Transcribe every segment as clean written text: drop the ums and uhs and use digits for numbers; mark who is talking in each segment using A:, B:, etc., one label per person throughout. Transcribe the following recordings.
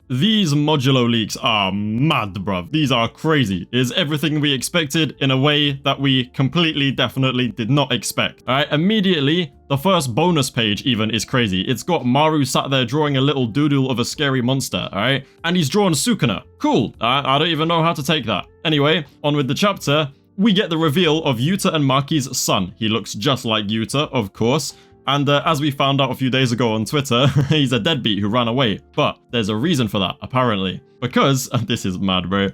A: These modulo leaks are mad, bruv. These are crazy. It is everything we expected in a way that we completely, definitely did not expect. Alright, immediately, the first bonus page even is crazy. It's got Maru sat there drawing a little doodle of a scary monster, alright? And he's drawn Sukuna. Cool. I don't even know how to take that. Anyway, on with the chapter. We get the reveal of Yuta and Maki's son. He looks just like Yuta, of course. And as we found out a few days ago on Twitter, he's a deadbeat who ran away. But there's a reason for that, apparently. Because, this is mad, bro.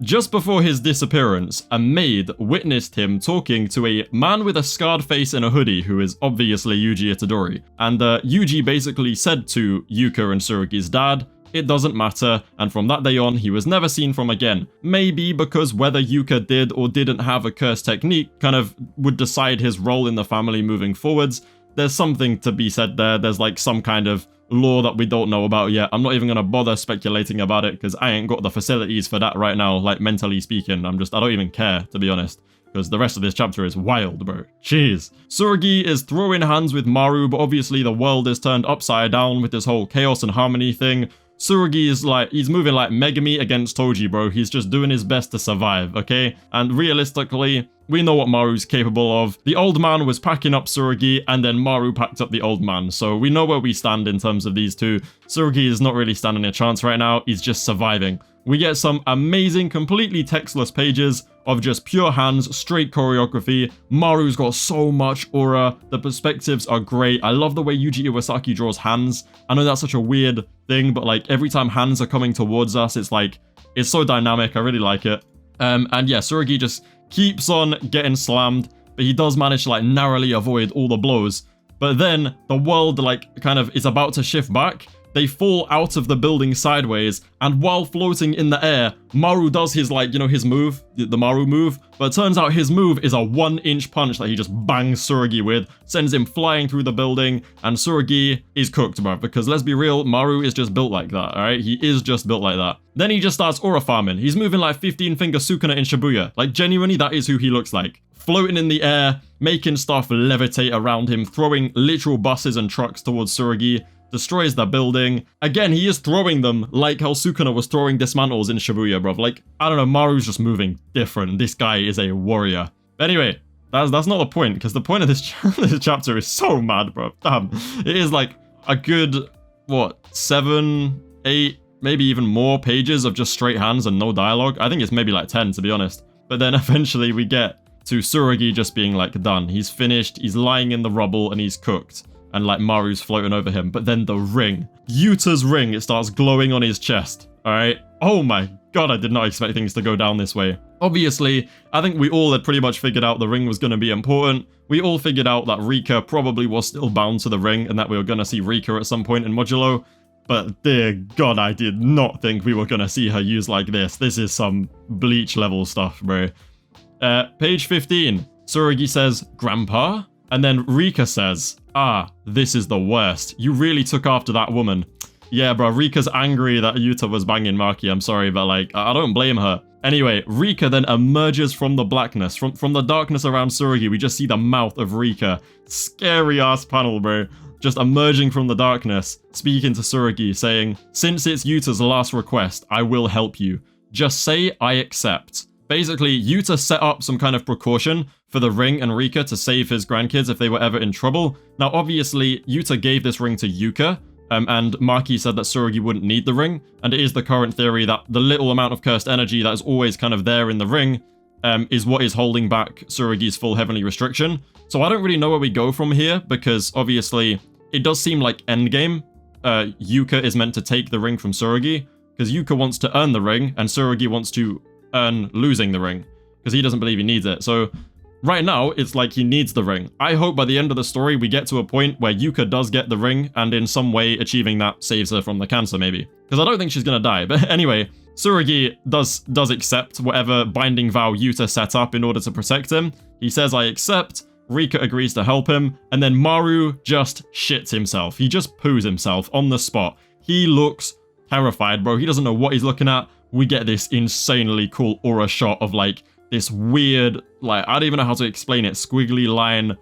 A: Just before his disappearance, a maid witnessed him talking to a man with a scarred face and a hoodie who is obviously Yuji Itadori. And Yuji basically said to Yuka and Surugi's dad, it doesn't matter, and from that day on, he was never seen from again. Maybe because whether Yuka did or didn't have a curse technique kind of would decide his role in the family moving forwards. There's something to be said there. There's like some kind of lore that we don't know about yet. I'm not even going to bother speculating about it because I ain't got the facilities for that right now, like mentally speaking. I don't even care, to be honest. Because the rest of this chapter is wild, bro. Jeez. Surugi is throwing hands with Maru, but obviously the world is turned upside down with this whole chaos and harmony thing. Surugi is like, he's moving like Megami against Toji, bro. He's just doing his best to survive, okay? And realistically, we know what Maru's capable of. The old man was packing up Surugi, and then Maru packed up the old man. So we know where we stand in terms of these two. Surugi is not really standing a chance right now. He's just surviving. We get some amazing, completely textless pages of just pure hands, straight choreography. Maru's got so much aura. The perspectives are great. I love the way Yuji Iwasaki draws hands. I know that's such a weird thing, but like every time hands are coming towards us, it's like, it's so dynamic. I really like it. And yeah, Surugi just keeps on getting slammed, but he does manage to like narrowly avoid all the blows. But then the world like kind of is about to shift back. They fall out of the building sideways, and while floating in the air, Maru does his like, you know, his move, the Maru move, but it turns out his move is a 1-inch punch that he just bangs Surugi with, sends him flying through the building, and Surugi is cooked, bro, because let's be real, Maru is just built like that, alright? He is just built like that. Then he just starts aura farming. He's moving like 15-finger Sukuna in Shibuya. Like, genuinely, that is who he looks like. Floating in the air, making stuff levitate around him, throwing literal buses and trucks towards Surugi, destroys the building. Again, he is throwing them like how Sukuna was throwing dismantles in Shibuya, bruv. Like, I don't know, Maru's just moving different. This guy is a warrior. Anyway, that's not the point, because the point of this, this chapter is so mad, bro. Damn. It is like a good, what, 7, 8, maybe even more pages of just straight hands and no dialogue. I think it's maybe like 10, to be honest. But then eventually we get to Surugi just being like, done. He's finished, he's lying in the rubble, and he's cooked. And like Maru's floating over him. But then the ring. Yuta's ring, it starts glowing on his chest. Alright? Oh my god, I did not expect things to go down this way. Obviously, I think we all had pretty much figured out the ring was going to be important. We all figured out that Rika probably was still bound to the ring and that we were going to see Rika at some point in Modulo. But dear god, I did not think we were going to see her used like this. This is some Bleach level stuff, bro. Page 15. Surugi says, Grandpa? And then Rika says, ah, this is the worst. You really took after that woman. Yeah, bro, Rika's angry that Yuta was banging Maki. I'm sorry, but like, I don't blame her. Anyway, Rika then emerges from the blackness. From the darkness around Surugi, we just see the mouth of Rika. Scary ass panel, bro. Just emerging from the darkness, speaking to Surugi, saying, since it's Yuta's last request, I will help you. Just say I accept. Basically, Yuta set up some kind of precaution for the ring and Rika to save his grandkids if they were ever in trouble. Now, obviously, Yuta gave this ring to Yuka, and Maki said that Surugi wouldn't need the ring, and it is the current theory that the little amount of cursed energy that is always kind of there in the ring is what is holding back Surugi's full heavenly restriction. So I don't really know where we go from here, because obviously, it does seem like endgame. Yuka is meant to take the ring from Surugi, because Yuka wants to earn the ring, and Surugi wants to earn losing the ring, because he doesn't believe he needs it. So right now, it's like he needs the ring. I hope by the end of the story, we get to a point where Yuka does get the ring, and in some way, achieving that saves her from the cancer, maybe. Because I don't think she's gonna die. But anyway, Surugi does accept whatever binding vow Yuta set up in order to protect him. He says, I accept. Rika agrees to help him, and then Maru just shits himself. He just poos himself on the spot. He looks terrified, bro. He doesn't know what he's looking at. We get this insanely cool aura shot of like this weird, like, I don't even know how to explain it, squiggly line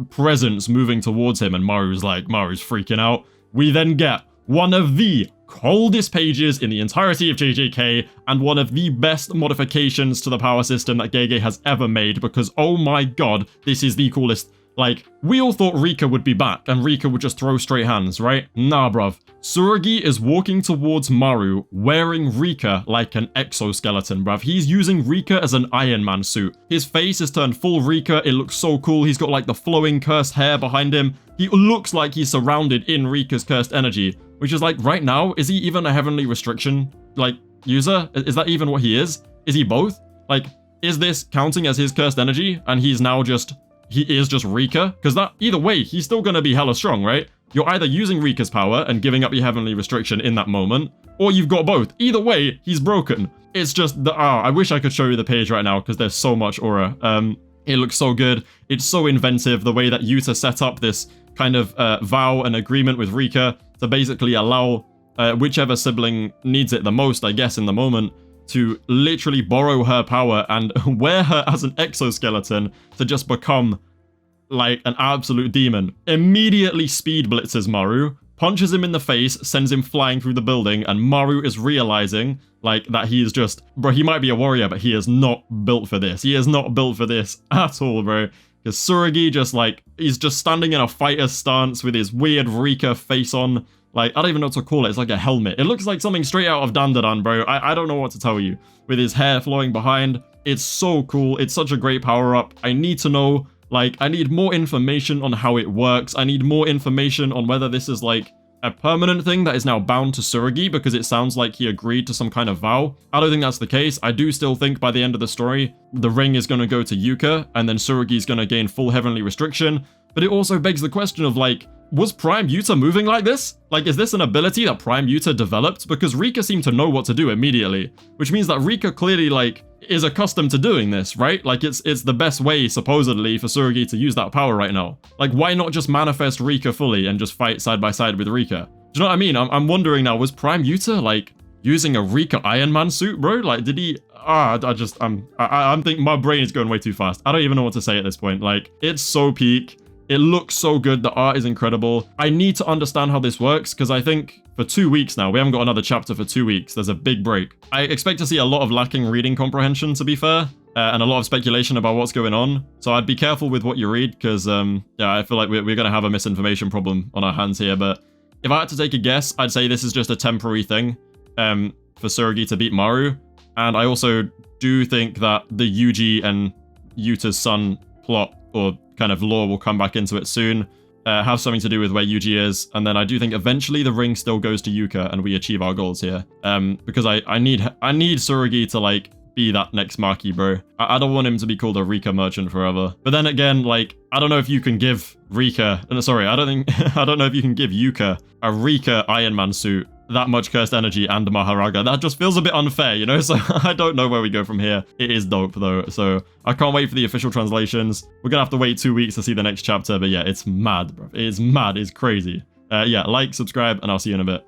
A: presence moving towards him, and Maru's freaking out. We then get one of the coldest pages in the entirety of JJK, and one of the best modifications to the power system that Gege has ever made, because oh my god, this is the coolest. Like, we all thought Rika would be back, and Rika would just throw straight hands, right? Nah, bruv. Surugi is walking towards Maru, wearing Rika like an exoskeleton, bruv. He's using Rika as an Iron Man suit. His face is turned full Rika, it looks so cool. He's got like the flowing cursed hair behind him. He looks like he's surrounded in Rika's cursed energy, which is like, right now, is he even a heavenly restriction, like, user? Is that even what he is? Is he both? Like, is this counting as his cursed energy, and he's now just... he is just Rika? Because that, either way, he's still gonna be hella strong, right? You're either using Rika's power and giving up your heavenly restriction in that moment, or you've got both. Either way, he's broken. It's just the, I wish I could show you the page right now because there's so much aura. It looks so good. It's so inventive, the way that Yuta set up this kind of vow and agreement with Rika to basically allow whichever sibling needs it the most, I guess, in the moment, to literally borrow her power and wear her as an exoskeleton to just become like an absolute demon. Immediately speed blitzes Maru, punches him in the face, sends him flying through the building, and Maru is realizing like that he is just, bro, he might be a warrior, but he is not built for this. He is not built for this at all, bro. Because Surugi just like, he's just standing in a fighter stance with his weird Rika face on. Like, I don't even know what to call it. It's like a helmet. It looks like something straight out of Dandadan, bro. I don't know what to tell you. With his hair flowing behind. It's so cool. It's such a great power-up. I need to know, like, I need more information on how it works. I need more information on whether this is, like, a permanent thing that is now bound to Surugi, because it sounds like he agreed to some kind of vow. I don't think that's the case. I do still think by the end of the story, the ring is going to go to Yuka, and then Surugi's going to gain full heavenly restriction. But it also begs the question of, like, was Prime Yuta moving like this? Like, is this an ability that Prime Yuta developed? Because Rika seemed to know what to do immediately, which means that Rika clearly, like, is accustomed to doing this, right? Like, it's the best way, supposedly, for Surugi to use that power right now. Like, why not just manifest Rika fully and just fight side by side with Rika? Do you know what I mean? I'm wondering now, was Prime Yuta, like, using a Rika Iron Man suit, bro? Like, did he... I'm thinking my brain is going way too fast. I don't even know what to say at this point. Like, it's so peak. It looks so good. The art is incredible. I need to understand how this works, because I think for 2 weeks now, we haven't got another chapter for 2 weeks. There's a big break. I expect to see a lot of lacking reading comprehension, to be fair, and a lot of speculation about what's going on. So I'd be careful with what you read, because, yeah, I feel like we're going to have a misinformation problem on our hands here. But if I had to take a guess, I'd say this is just a temporary thing for Surugi to beat Maru. And I also do think that the Yuji and Yuta's son plot, or kind of lore, will come back into it soon, have something to do with where Yuji is, and then I do think eventually the ring still goes to Yuka and we achieve our goals here, because I need Surugi to, like, be that next Maki, bro. I don't want him to be called a Rika merchant forever. But then again, like, I don't know if you can give Rika, sorry, I don't know if you can give Yuka a Rika Iron Man suit, that much cursed energy, and mahoraga. That just feels a bit unfair, you know? So I don't know where we go from here. It is dope, though. So I can't wait for the official translations. We're gonna have to wait 2 weeks to see the next chapter. But yeah, it's mad, bro. It's mad. It's crazy. Yeah, like, subscribe, and I'll see you in a bit.